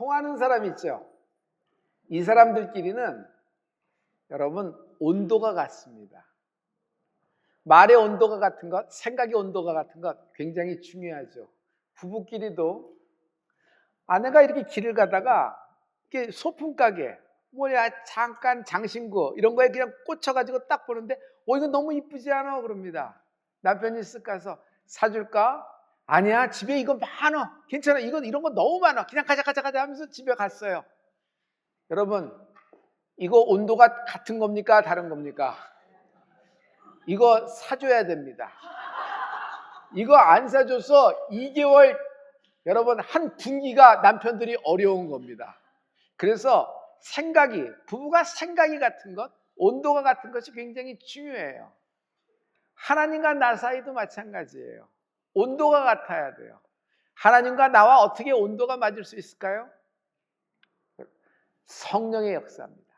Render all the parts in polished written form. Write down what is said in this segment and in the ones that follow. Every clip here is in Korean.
통하는 사람 있죠? 이 사람들끼리는 여러분 온도가 같습니다. 말의 온도가 같은 것, 생각의 온도가 같은 것 굉장히 중요하죠. 부부끼리도 아내가 이렇게 길을 가다가 이렇게 소품가게 잠깐 장신구 이런 거에 그냥 꽂혀가지고 딱 보는데 이거 너무 이쁘지 않아? 그럽니다. 남편이 쓱 가서 사줄까? 아니야, 집에 이거 많아. 괜찮아. 이런 거 너무 많아. 그냥 가자 하면서 집에 갔어요. 여러분, 이거 온도가 같은 겁니까? 다른 겁니까? 이거 사줘야 됩니다. 이거 안 사줘서 2개월 여러분 한 분기가 남편들이 어려운 겁니다. 그래서 부부가 생각이 같은 것, 온도가 같은 것이 굉장히 중요해요. 하나님과 나 사이도 마찬가지예요. 온도가 같아야 돼요. 하나님과 나와 어떻게 온도가 맞을 수 있을까요? 성령의 역사입니다.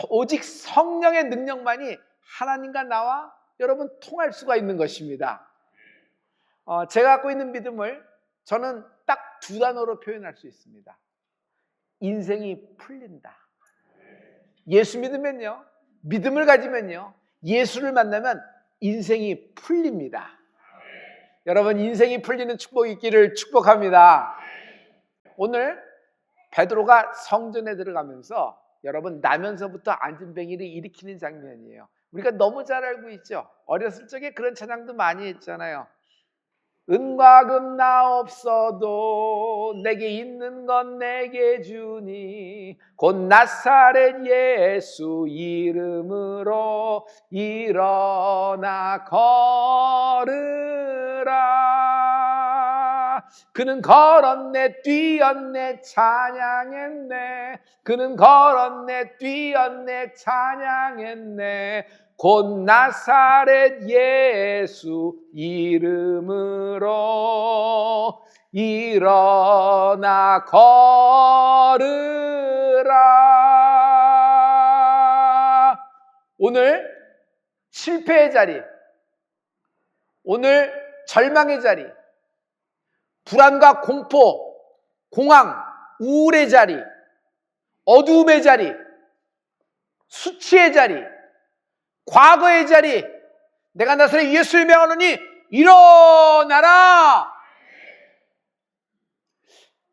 오직 성령의 능력만이 하나님과 나와 여러분 통할 수가 있는 것입니다. 제가 갖고 있는 믿음을 저는 딱 2단어로 표현할 수 있습니다. 인생이 풀린다. 예수 믿으면요, 믿음을 가지면요, 예수를 만나면 인생이 풀립니다. 여러분, 인생이 풀리는 축복이 있기를 축복합니다. 오늘 베드로가 성전에 들어가면서 여러분 나면서부터 안진뱅이를 일으키는 장면이에요. 우리가 너무 잘 알고 있죠. 어렸을 적에 그런 찬양도 많이 했잖아요. 은과 금 나 없어도 내게 있는 건 내게 주니 곧 나사렛 예수 이름으로 일어나 걸으라. 그는 걸었네 뛰었네 찬양했네. 그는 걸었네 뛰었네 찬양했네. 곧 나사렛 예수 이름으로 일어나 걸으라. 오늘 실패의 자리, 오늘 절망의 자리, 불안과 공포, 공황, 우울의 자리, 어두움의 자리, 수치의 자리, 과거의 자리, 내가 나사렛 예수를 명하노니 일어나라.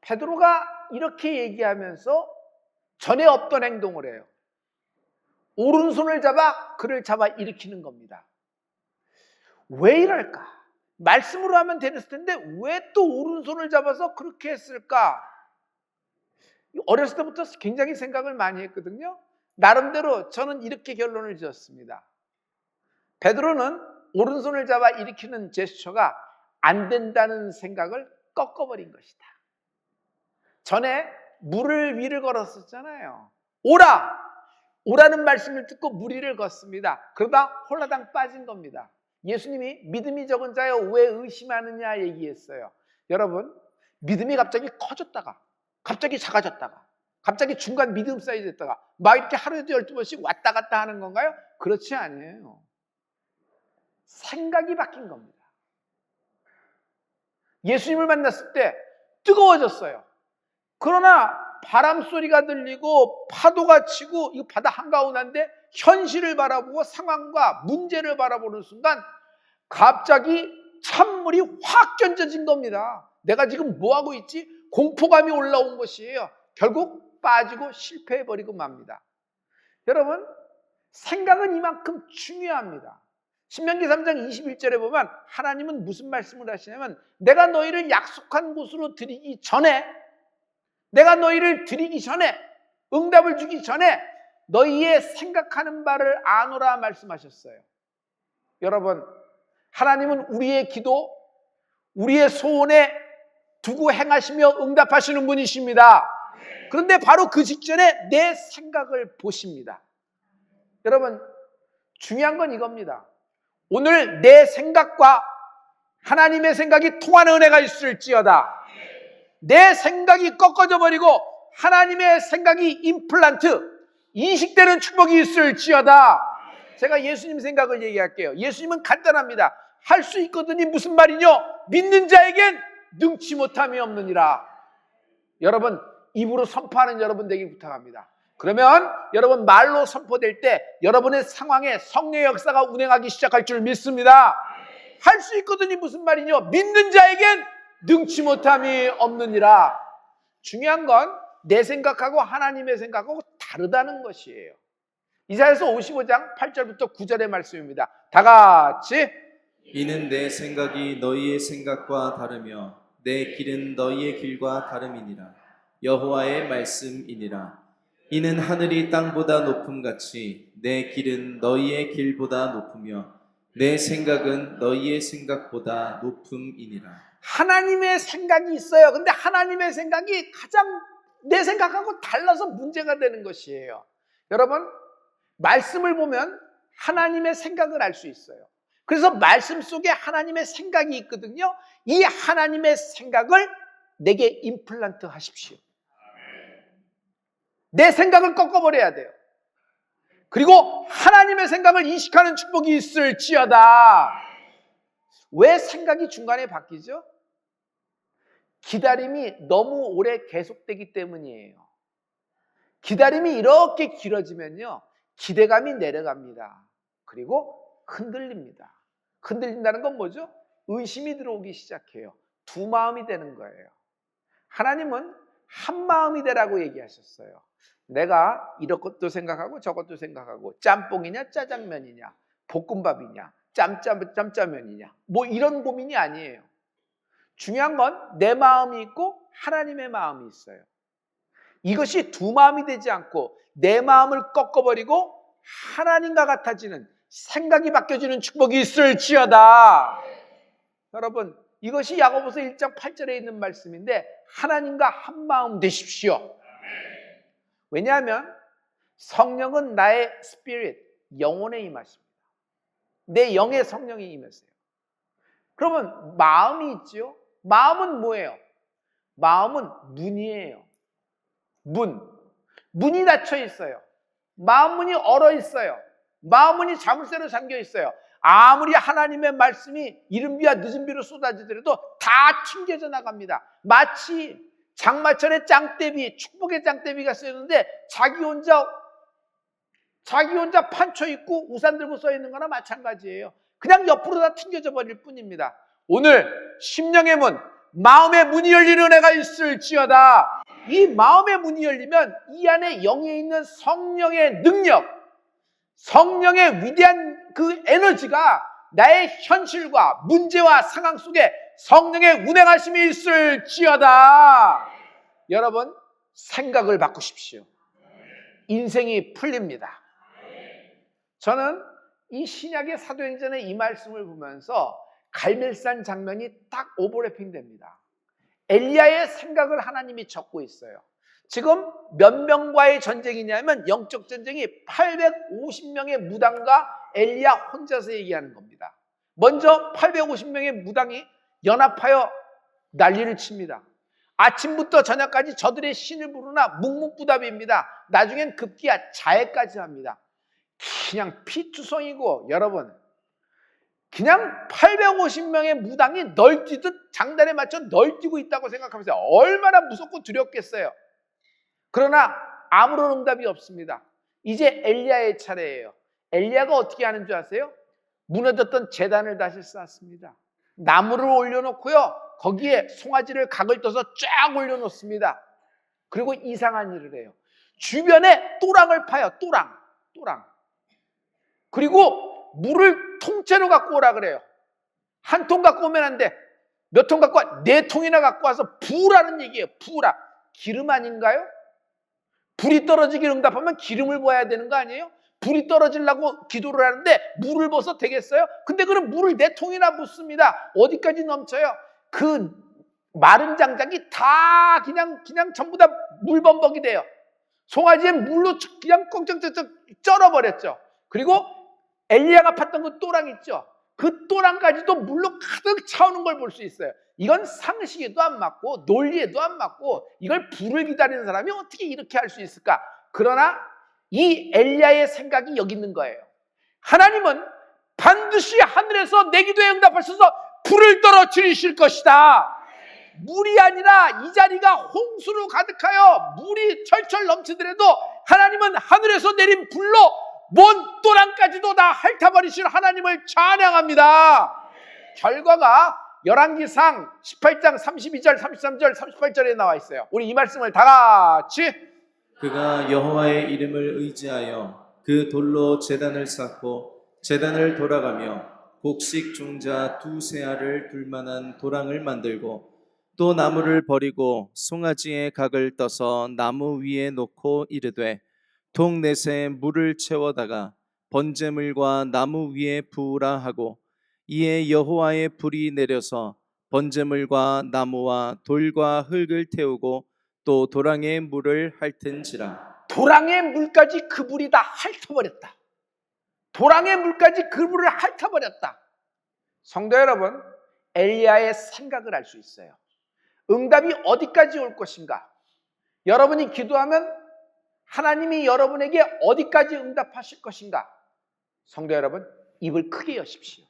베드로가 이렇게 얘기하면서 전에 없던 행동을 해요. 오른손을 잡아 그를 잡아 일으키는 겁니다. 왜 이럴까? 말씀으로 하면 되었을 텐데 왜 또 오른손을 잡아서 그렇게 했을까? 어렸을 때부터 굉장히 생각을 많이 했거든요. 나름대로 저는 이렇게 결론을 지었습니다. 베드로는 오른손을 잡아 일으키는 제스처가 안 된다는 생각을 꺾어버린 것이다. 전에 물을 위를 걸었었잖아요. 오라는 말씀을 듣고 물 위를 걷습니다. 그러다 홀라당 빠진 겁니다. 예수님이 믿음이 적은 자여 왜 의심하느냐 얘기했어요. 여러분, 믿음이 갑자기 커졌다가 갑자기 작아졌다가 갑자기 중간 믿음 사이즈 됐다가 막 이렇게 하루에도 12번씩 왔다 갔다 하는 건가요? 그렇지 않아요. 생각이 바뀐 겁니다. 예수님을 만났을 때 뜨거워졌어요. 그러나 바람 소리가 들리고 파도가 치고 이 바다 한가운데인데 현실을 바라보고 상황과 문제를 바라보는 순간 갑자기 찬물이 확 던져진 겁니다. 내가 지금 뭐하고 있지? 공포감이 올라온 것이에요. 결국 빠지고 실패해버리고 맙니다. 여러분, 생각은 이만큼 중요합니다. 신명기 3장 21절에 보면 하나님은 무슨 말씀을 하시냐면 내가 너희를 약속한 곳으로 드리기 전에, 내가 너희를 드리기 전에, 응답을 주기 전에 너희의 생각하는 바를 아노라 말씀하셨어요. 여러분, 하나님은 우리의 기도, 우리의 소원에 두고 행하시며 응답하시는 분이십니다. 그런데 바로 그 직전에 내 생각을 보십니다. 여러분, 중요한 건 이겁니다. 오늘 내 생각과 하나님의 생각이 통하는 은혜가 있을지어다. 내 생각이 꺾어져 버리고 하나님의 생각이 임플란트, 인식되는 축복이 있을지어다. 제가 예수님 생각을 얘기할게요. 예수님은 간단합니다. 할 수 있거든이 무슨 말이뇨? 믿는 자에겐 능치 못함이 없느니라. 여러분 입으로 선포하는 여러분 되길 부탁합니다. 그러면 여러분 말로 선포될 때 여러분의 상황에 성령의 역사가 운행하기 시작할 줄 믿습니다. 할 수 있거든요. 무슨 말이뇨? 믿는 자에겐 능치 못함이 없느니라. 중요한 건 내 생각하고 하나님의 생각하고 다르다는 것이에요. 이사야서 55장 8절부터 9절의 말씀입니다. 다 같이. 이는 내 생각이 너희의 생각과 다르며 내 길은 너희의 길과 다름이니라. 여호와의 말씀이니라. 이는 하늘이 땅보다 높음같이 내 길은 너희의 길보다 높으며 내 생각은 너희의 생각보다 높음이니라. 하나님의 생각이 있어요. 근데 하나님의 생각이 가장 내 생각하고 달라서 문제가 되는 것이에요. 여러분 말씀을 보면 하나님의 생각을 알 수 있어요. 그래서 말씀 속에 하나님의 생각이 있거든요. 이 하나님의 생각을 내게 임플란트 하십시오. 내 생각을 꺾어버려야 돼요. 그리고 하나님의 생각을 인식하는 축복이 있을지어다. 왜 생각이 중간에 바뀌죠? 기다림이 너무 오래 계속되기 때문이에요. 기다림이 이렇게 길어지면요, 기대감이 내려갑니다. 그리고 흔들립니다. 흔들린다는 건 뭐죠? 의심이 들어오기 시작해요. 두 마음이 되는 거예요. 하나님은 한 마음이 되라고 얘기하셨어요. 내가 이것도 생각하고 저것도 생각하고 짬뽕이냐 짜장면이냐 볶음밥이냐 짬짜면이냐 뭐 이런 고민이 아니에요. 중요한 건 내 마음이 있고 하나님의 마음이 있어요. 이것이 두 마음이 되지 않고 내 마음을 꺾어버리고 하나님과 같아지는 생각이 바뀌어지는 축복이 있을지어다. 여러분 이것이 야고보서 1장 8절에 있는 말씀인데 하나님과 한 마음 되십시오. 왜냐하면 성령은 나의 스피릿, 영혼에 임하십니다. 내 영의 성령이 임했어요. 그러면 마음이 있지요. 마음은 뭐예요? 마음은 문이에요. 문이 닫혀 있어요. 마음문이 얼어 있어요. 마음문이 자물쇠로 잠겨 있어요. 아무리 하나님의 말씀이 이른 비와 늦은 비로 쏟아지더라도 다 튕겨져 나갑니다. 마치 장마철에 짱대비, 축복의 짱대비가 쓰였는데 자기 혼자 판쳐 입고 우산 들고 써 있는 거나 마찬가지예요. 그냥 옆으로 다 튕겨져 버릴 뿐입니다. 오늘 심령의 문, 마음의 문이 열리는 은혜가 있을지어다. 이 마음의 문이 열리면 이 안에 영에 있는 성령의 능력, 성령의 위대한 그 에너지가 나의 현실과 문제와 상황 속에 성령의 운행하심이 있을지어다. 여러분 생각을 바꾸십시오. 인생이 풀립니다. 저는 이 신약의 사도행전의 이 말씀을 보면서 갈멜산 장면이 딱 오버래핑 됩니다. 엘리야의 생각을 하나님이 적고 있어요. 지금 몇 명과의 전쟁이냐면 영적 전쟁이 850명의 무당과 엘리야 혼자서 얘기하는 겁니다. 먼저 850명의 무당이 연합하여 난리를 칩니다. 아침부터 저녁까지 저들의 신을 부르나 묵묵부답입니다. 나중엔 급기야 자해까지 합니다. 그냥 피투성이고 여러분 그냥 850명의 무당이 널뛰듯 장단에 맞춰 널뛰고 있다고 생각하면서 얼마나 무섭고 두렵겠어요. 그러나 아무런 응답이 없습니다. 이제 엘리야의 차례예요. 엘리야가 어떻게 하는 줄 아세요? 무너졌던 제단을 다시 쌓습니다. 나무를 올려놓고요. 거기에 송아지를 각을 떠서 쫙 올려놓습니다. 그리고 이상한 일을 해요. 주변에 또랑을 파요. 또랑. 그리고 물을 통째로 갖고 오라 그래요. 한 통 갖고 오면 안 돼. 몇 통 갖고 와? 4통이나 갖고 와서 부으라는 얘기예요. 부으라. 기름 아닌가요? 불이 떨어지길 응답하면 기름을 부어야 되는 거 아니에요? 불이 떨어지려고 기도를 하는데 물을 부어서 되겠어요? 근데 그럼 물을 4통이나 붓습니다. 어디까지 넘쳐요? 그 마른 장작이 다 그냥 전부 다 물범벅이 돼요. 송아지에 물로 그냥 꽁쩍쩍쩍 쩔어버렸죠. 그리고 엘리야가 팠던 그 또랑 있죠. 그 또랑까지도 물로 가득 차오는 걸 볼 수 있어요. 이건 상식에도 안 맞고 논리에도 안 맞고 이걸 불을 기다리는 사람이 어떻게 이렇게 할 수 있을까? 그러나 이 엘리야의 생각이 여기 있는 거예요. 하나님은 반드시 하늘에서 내 기도에 응답하셔서 불을 떨어뜨리실 것이다. 물이 아니라 이 자리가 홍수로 가득하여 물이 철철 넘치더라도 하나님은 하늘에서 내린 불로 먼 또랑까지도 다 핥아버리실 하나님을 찬양합니다. 결과가 열왕기상 18장 32절, 33절, 38절에 나와 있어요. 우리 이 말씀을 다 같이. 그가 여호와의 이름을 의지하여 그 돌로 제단을 쌓고 제단을 돌아가며 곡식 종자 두세 알을 둘 만한 도랑을 만들고 또 나무를 버리고 송아지의 각을 떠서 나무 위에 놓고 이르되 동넷에 물을 채워다가 번제물과 나무 위에 부으라 하고 이에 여호와의 불이 내려서 번제물과 나무와 돌과 흙을 태우고 또 도랑의 물을 핥은지라. 도랑의 물까지 그 불이 다 핥아버렸다. 도랑의 물까지 그 불을 핥아버렸다. 성도 여러분, 엘리야의 생각을 알 수 있어요. 응답이 어디까지 올 것인가? 여러분이 기도하면 하나님이 여러분에게 어디까지 응답하실 것인가? 성도 여러분, 입을 크게 여십시오.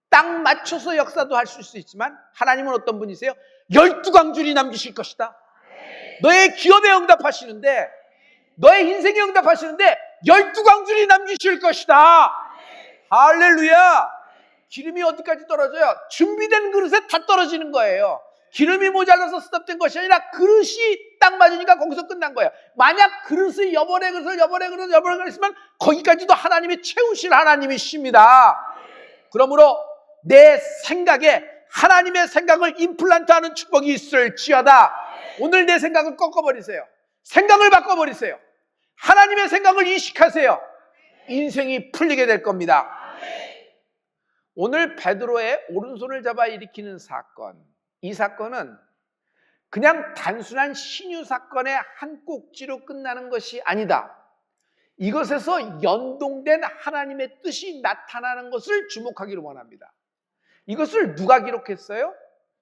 딱 맞춰서 역사도 할 수 있지만 하나님은 어떤 분이세요? 12광줄이 남기실 것이다. 너의 기업에 응답하시는데, 너의 인생에 응답하시는데 12광줄이 남기실 것이다. 할렐루야. 기름이 어디까지 떨어져요? 준비된 그릇에 다 떨어지는 거예요. 기름이 모자라서 스톱된 것이 아니라 그릇이 딱 맞으니까 거기서 끝난 거예요. 만약 그릇을 여벌의 그릇을 했으면 거기까지도 하나님이 채우실 하나님이십니다. 그러므로 내 생각에 하나님의 생각을 임플란트하는 축복이 있을지어다. 오늘 내 생각을 꺾어버리세요. 생각을 바꿔버리세요. 하나님의 생각을 이식하세요. 인생이 풀리게 될 겁니다. 오늘 베드로의 오른손을 잡아 일으키는 사건, 이 사건은 그냥 단순한 신유 사건의 한 꼭지로 끝나는 것이 아니다. 이것에서 연동된 하나님의 뜻이 나타나는 것을 주목하기를 원합니다. 이것을 누가 기록했어요?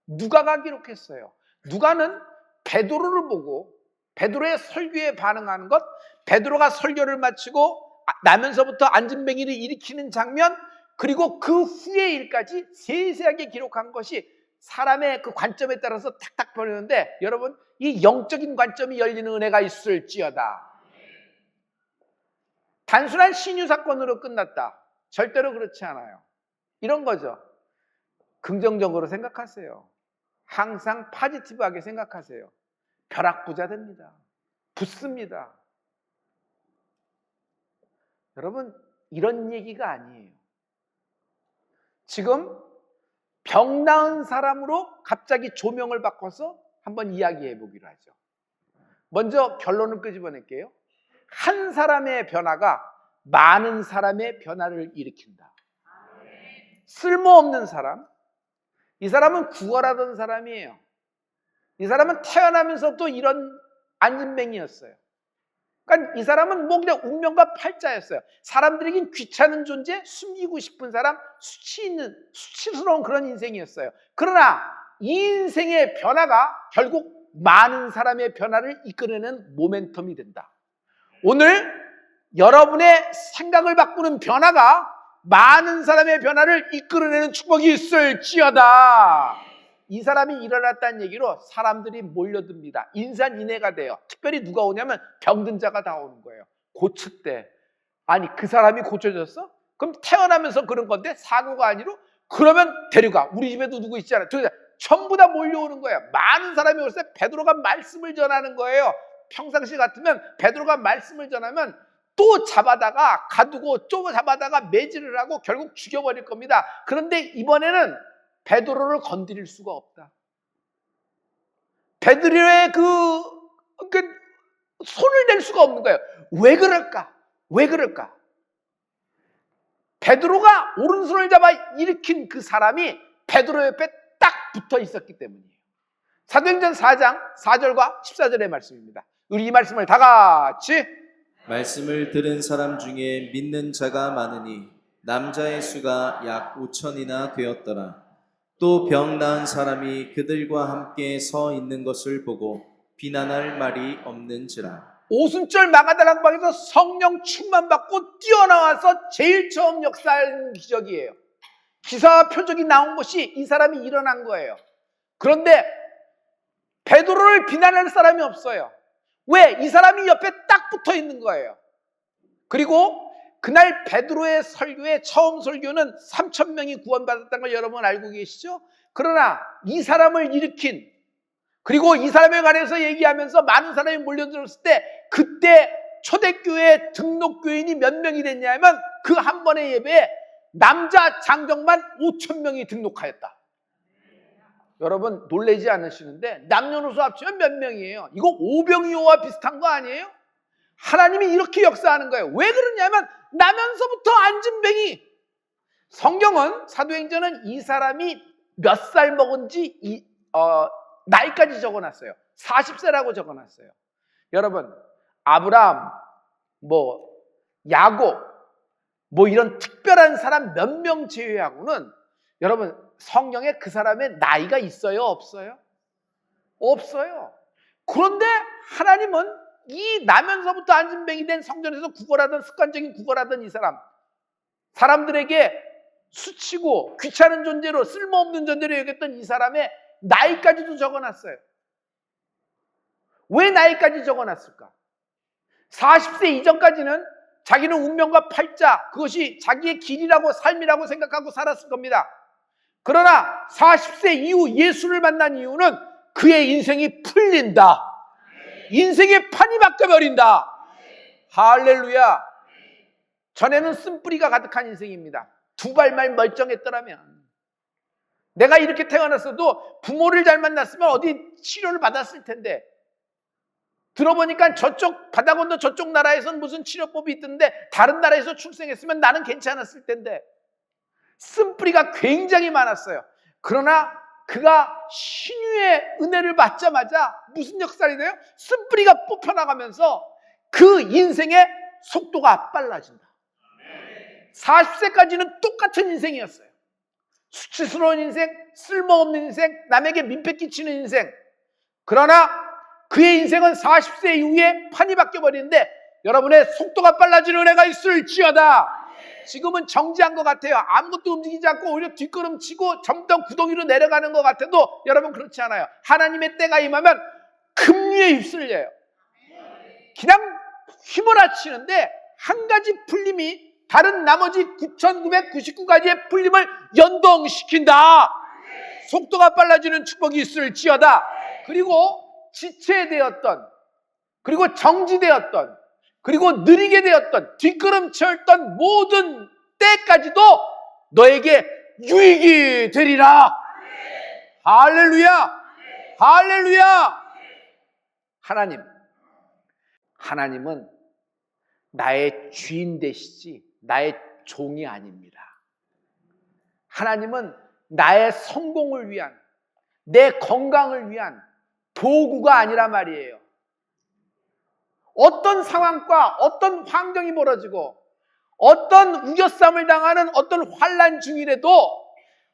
누가가 기록했어요. 누가는 베드로를 보고 베드로의 설교에 반응하는 것, 베드로가 설교를 마치고 나면서부터 안진뱅이를 일으키는 장면, 그리고 그 후의 일까지 세세하게 기록한 것이 사람의 그 관점에 따라서 탁탁 보이는데, 여러분, 이 영적인 관점이 열리는 은혜가 있을지어다. 단순한 신유 사건으로 끝났다. 절대로 그렇지 않아요. 이런 거죠. 긍정적으로 생각하세요. 항상 포지티브하게 생각하세요. 벼락부자 됩니다. 붙습니다. 여러분, 이런 얘기가 아니에요. 지금 병 나은 사람으로 갑자기 조명을 바꿔서 한번 이야기해 보기로 하죠. 먼저 결론을 끄집어낼게요. 한 사람의 변화가 많은 사람의 변화를 일으킨다. 쓸모없는 사람, 이 사람은 구걸하던 사람이에요. 이 사람은 태어나면서도 이런 안진뱅이였어요. 그러니까 이 사람은 뭐 그냥 운명과 팔자였어요. 사람들에겐 귀찮은 존재, 숨기고 싶은 사람, 수치스러운 그런 인생이었어요. 그러나 이 인생의 변화가 결국 많은 사람의 변화를 이끌어내는 모멘텀이 된다. 오늘 여러분의 생각을 바꾸는 변화가 많은 사람의 변화를 이끌어내는 축복이 있을지어다. 이 사람이 일어났다는 얘기로 사람들이 몰려듭니다. 인산인해가 돼요. 특별히 누가 오냐면 병든 자가 다 오는 거예요. 고쳤대. 아니, 그 사람이 고쳐졌어? 그럼 태어나면서 그런 건데 사고가 아니로? 그러면 데려가. 우리 집에도 누구 있잖아. 전부 다 몰려오는 거예요. 많은 사람이 올 때 베드로가 말씀을 전하는 거예요. 평상시 같으면 베드로가 말씀을 전하면 또 잡아다가 가두고 또 잡아다가 매질을 하고 결국 죽여버릴 겁니다. 그런데 이번에는 베드로를 건드릴 수가 없다. 베드로의 그 손을 댈 수가 없는 거예요. 왜 그럴까? 왜 그럴까? 베드로가 오른손을 잡아 일으킨 그 사람이 베드로 옆에 딱 붙어 있었기 때문이에요. 사도행전 4장 4절과 14절의 말씀입니다. 우리 이 말씀을 다 같이. 말씀을 들은 사람 중에 믿는 자가 많으니 남자의 수가 약 5천이나 되었더라. 또 병 나은 사람이 그들과 함께 서 있는 것을 보고 비난할 말이 없는지라. 오순절 마가다락방에서 성령 충만 받고 뛰어나와서 제일 처음 역사하는 기적이에요. 기사와 표적이 나온 것이 이 사람이 일어난 거예요. 그런데 베드로를 비난할 사람이 없어요. 왜? 이 사람이 옆에 딱 붙어 있는 거예요. 그리고 그날 베드로의 설교의 처음 설교는 3,000명이 구원받았다는 걸 여러분 알고 계시죠? 그러나 이 사람을 일으킨, 그리고 이 사람에 관해서 얘기하면서 많은 사람이 몰려들었을 때 그때 초대교회 등록교인이 몇 명이 됐냐면 그 한 번의 예배에 남자 장정만 5,000명이 등록하였다. 여러분 놀라지 않으시는데 남녀노소 합치면 몇 명이에요? 이거 오병이어와 비슷한 거 아니에요? 하나님이 이렇게 역사하는 거예요. 왜 그러냐면 나면서부터 안진뱅이. 성경은 사도행전은 이 사람이 몇 살 먹은지 나이까지 적어놨어요. 40세라고 적어놨어요. 여러분 아브라함, 야곱, 이런 특별한 사람 몇 명 제외하고는 여러분 성경에 그 사람의 나이가 있어요? 없어요? 없어요. 그런데 하나님은 이 나면서부터 안진뱅이 된 성전에서 구걸하던 습관적인 구걸하던 이 사람들에게 수치고 귀찮은 존재로 쓸모없는 존재로 여겼던 이 사람의 나이까지도 적어놨어요. 왜 나이까지 적어놨을까? 40세 이전까지는 자기는 운명과 팔자, 그것이 자기의 길이라고 삶이라고 생각하고 살았을 겁니다. 그러나 40세 이후 예수를 만난 이유는 그의 인생이 풀린다. 인생의 판이 바뀌어버린다. 할렐루야. 전에는 쓴뿌리가 가득한 인생입니다. 두 발만 멀쩡했더라면, 내가 이렇게 태어났어도 부모를 잘 만났으면 어디 치료를 받았을 텐데, 들어보니까 저쪽 바다 건너 저쪽 나라에서는 무슨 치료법이 있던데 다른 나라에서 출생했으면 나는 괜찮았을 텐데, 쓴뿌리가 굉장히 많았어요. 그러나 그가 신유의 은혜를 받자마자 무슨 역사가 돼요? 쓴뿌리가 뽑혀나가면서 그 인생의 속도가 빨라진다. 40세까지는 똑같은 인생이었어요. 수치스러운 인생, 쓸모없는 인생, 남에게 민폐 끼치는 인생. 그러나 그의 인생은 40세 이후에 판이 바뀌어버리는데 여러분의 속도가 빨라지는 은혜가 있을지어다. 지금은 정지한 것 같아요. 아무것도 움직이지 않고 오히려 뒷걸음치고 점점 구덩이로 내려가는 것 같아도 여러분 그렇지 않아요. 하나님의 때가 임하면 급류에 휩쓸려요. 그냥 휘몰아치는데 한 가지 풀림이 다른 나머지 9,999가지의 풀림을 연동시킨다. 속도가 빨라지는 축복이 있을지어다. 그리고 지체되었던, 그리고 정지되었던, 그리고 느리게 되었던, 뒷걸음쳤던 모든 때까지도 너에게 유익이 되리라. 할렐루야. 할렐루야. 하나님은 나의 주인 되시지 나의 종이 아닙니다. 하나님은 나의 성공을 위한, 내 건강을 위한 도구가 아니라 말이에요. 어떤 상황과 어떤 환경이 벌어지고 어떤 우겨쌈을 당하는 어떤 환난 중이라도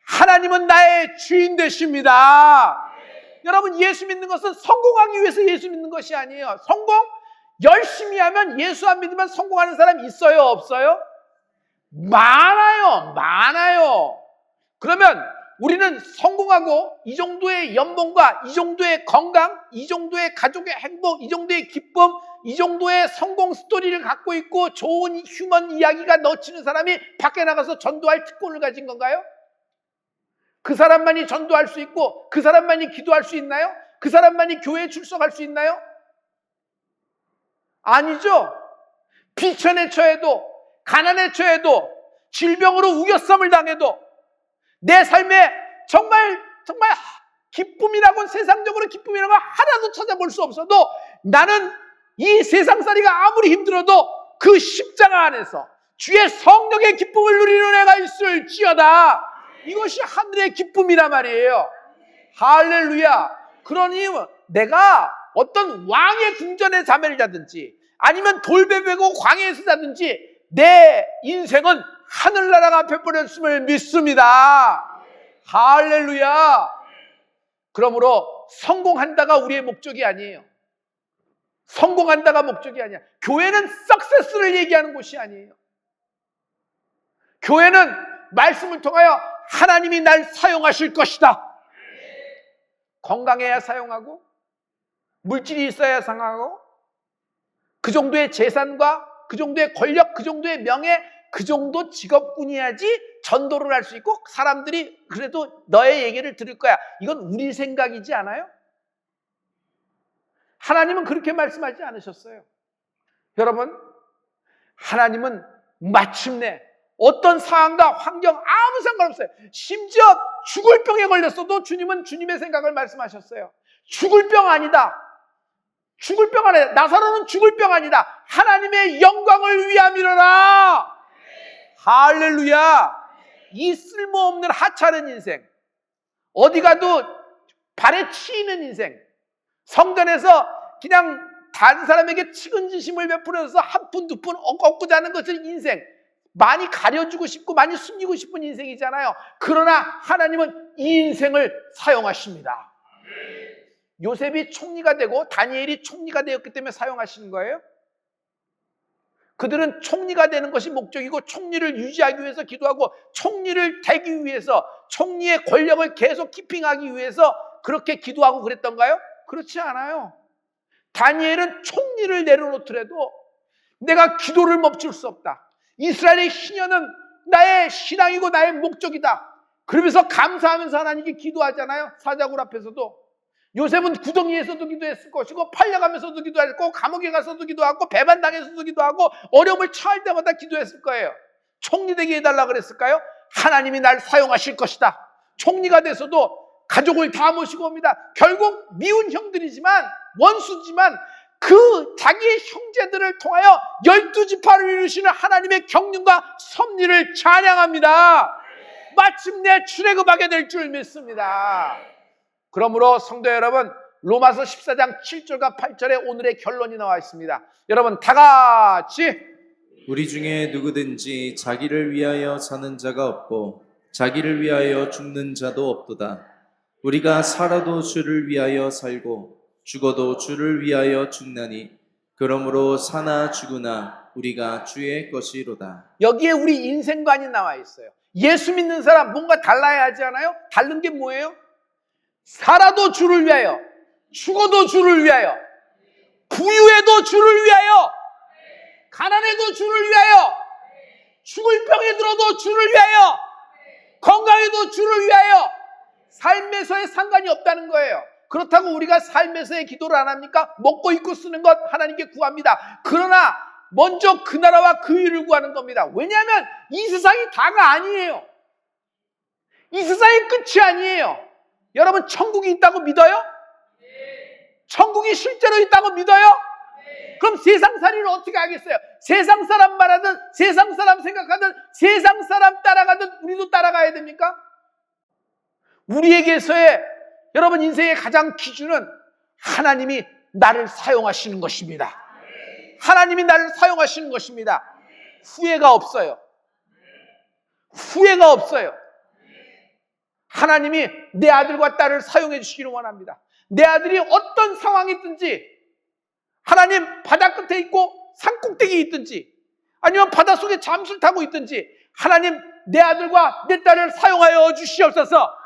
하나님은 나의 주인 되십니다. 여러분 예수 믿는 것은 성공하기 위해서 예수 믿는 것이 아니에요. 열심히 하면 예수 안 믿으면 성공하는 사람 있어요? 없어요? 많아요. 그러면 우리는 성공하고 이 정도의 연봉과 이 정도의 건강, 이 정도의 가족의 행복, 이 정도의 기쁨, 이 정도의 성공 스토리를 갖고 있고 좋은 휴먼 이야기가 넘치는 사람이 밖에 나가서 전도할 특권을 가진 건가요? 그 사람만이 전도할 수 있고 그 사람만이 기도할 수 있나요? 그 사람만이 교회에 출석할 수 있나요? 아니죠. 비천에 처해도, 가난에 처해도, 질병으로 우겨쌈을 당해도 내 삶에 정말 기쁨이라고는, 세상적으로 기쁨이라고 하나도 찾아볼 수 없어도 나는 이 세상살이가 아무리 힘들어도 그 십자가 안에서 주의 성령의 기쁨을 누리는 애가 있을지어다. 이것이 하늘의 기쁨이란 말이에요. 할렐루야. 그러니 내가 어떤 왕의 궁전에 자매를 자든지 아니면 돌베베고 광야에서 자든지 내 인생은 하늘나라가 베풀었음을 믿습니다. 할렐루야. 그러므로 성공한다가 우리의 목적이 아니에요. 성공한다가 목적이 아니야. 교회는 석세스를 얘기하는 곳이 아니에요. 교회는 말씀을 통하여 하나님이 날 사용하실 것이다. 건강해야 사용하고 물질이 있어야 사용하고 그 정도의 재산과 그 정도의 권력, 그 정도의 명예, 그 정도 직업군이야지 전도를 할 수 있고 사람들이 그래도 너의 얘기를 들을 거야. 이건 우리 생각이지 않아요? 하나님은 그렇게 말씀하지 않으셨어요. 여러분, 하나님은 마침내 어떤 상황과 환경 아무 상관없어요. 심지어 죽을 병에 걸렸어도 주님은 주님의 생각을 말씀하셨어요. 죽을 병 아니다. 죽을 병 아니다. 나사로는 죽을 병 아니다. 하나님의 영광을 위함이로라. 할렐루야. 이 쓸모없는 하찮은 인생, 어디 가도 발에 치이는 인생, 성전에서 그냥 다른 사람에게 측은지심을 베풀어서 한 푼, 두 푼 얻고자 하는 것은 인생, 많이 가려주고 싶고 많이 숨기고 싶은 인생이잖아요. 그러나 하나님은 이 인생을 사용하십니다. 요셉이 총리가 되고 다니엘이 총리가 되었기 때문에 사용하시는 거예요. 그들은 총리가 되는 것이 목적이고 총리를 유지하기 위해서 기도하고 총리를 되기 위해서 총리의 권력을 계속 키핑하기 위해서 그렇게 기도하고 그랬던가요? 그렇지 않아요. 다니엘은 총리를 내려놓더라도 내가 기도를 멈출 수 없다. 이스라엘의 희년은 나의 신앙이고 나의 목적이다. 그러면서 감사하면서 하나님께 기도하잖아요. 사자굴 앞에서도. 요셉은 구덩이에서도 기도했을 것이고 팔려가면서도 기도했고 감옥에 가서도 기도하고 배반당해서도 기도하고 어려움을 처할 때마다 기도했을 거예요. 총리 되게 해달라 그랬을까요? 하나님이 날 사용하실 것이다. 총리가 돼서도 가족을 다 모시고 옵니다. 결국 미운 형들이지만 원수지만 그 자기의 형제들을 통하여 12지파를 이루시는 하나님의 경륜과 섭리를 찬양합니다. 마침내 출애굽하게 될 줄 믿습니다. 그러므로 성도 여러분, 로마서 14장 7절과 8절에 오늘의 결론이 나와 있습니다. 여러분 다 같이 우리 중에 누구든지 자기를 위하여 사는 자가 없고 자기를 위하여 죽는 자도 없도다. 우리가 살아도 주를 위하여 살고 죽어도 주를 위하여 죽나니 그러므로 사나 죽으나 우리가 주의 것이로다. 여기에 우리 인생관이 나와 있어요. 예수 믿는 사람 뭔가 달라야 하지 않아요? 다른 게 뭐예요? 살아도 주를 위하여, 죽어도 주를 위하여, 부유해도 주를 위하여, 가난해도 주를 위하여, 죽을 병에 들어도 주를 위하여, 건강해도 주를 위하여, 삶에서의 상관이 없다는 거예요. 그렇다고 우리가 삶에서의 기도를 안 합니까? 먹고 입고 쓰는 것 하나님께 구합니다. 그러나 먼저 그 나라와 그 일을 구하는 겁니다. 왜냐하면 이 세상이 다가 아니에요. 이 세상이 끝이 아니에요. 여러분 천국이 있다고 믿어요? 천국이 실제로 있다고 믿어요? 그럼 세상살이를 어떻게 하겠어요? 세상 사람 말하든 세상 사람 생각하든 세상 사람 따라가든 우리도 따라가야 됩니까? 우리에게서의 여러분 인생의 가장 기준은 하나님이 나를 사용하시는 것입니다. 하나님이 나를 사용하시는 것입니다. 후회가 없어요. 후회가 없어요. 하나님이 내 아들과 딸을 사용해 주시기를 원합니다. 내 아들이 어떤 상황이 있든지, 하나님 바다 끝에 있고 산꼭대기에 있든지 아니면 바닷속에 잠수를 타고 있든지 하나님 내 아들과 내 딸을 사용하여 주시옵소서.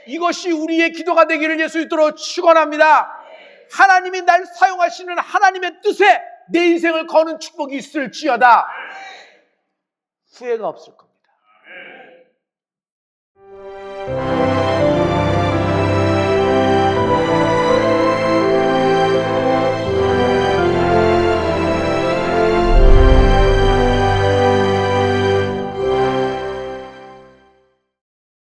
이것이 우리의 기도가 되기를 예수 이름으로 축원합니다. 하나님이 날 사용하시는 하나님의 뜻에 내 인생을 거는 축복이 있을지어다. 후회가 없을 겁니다.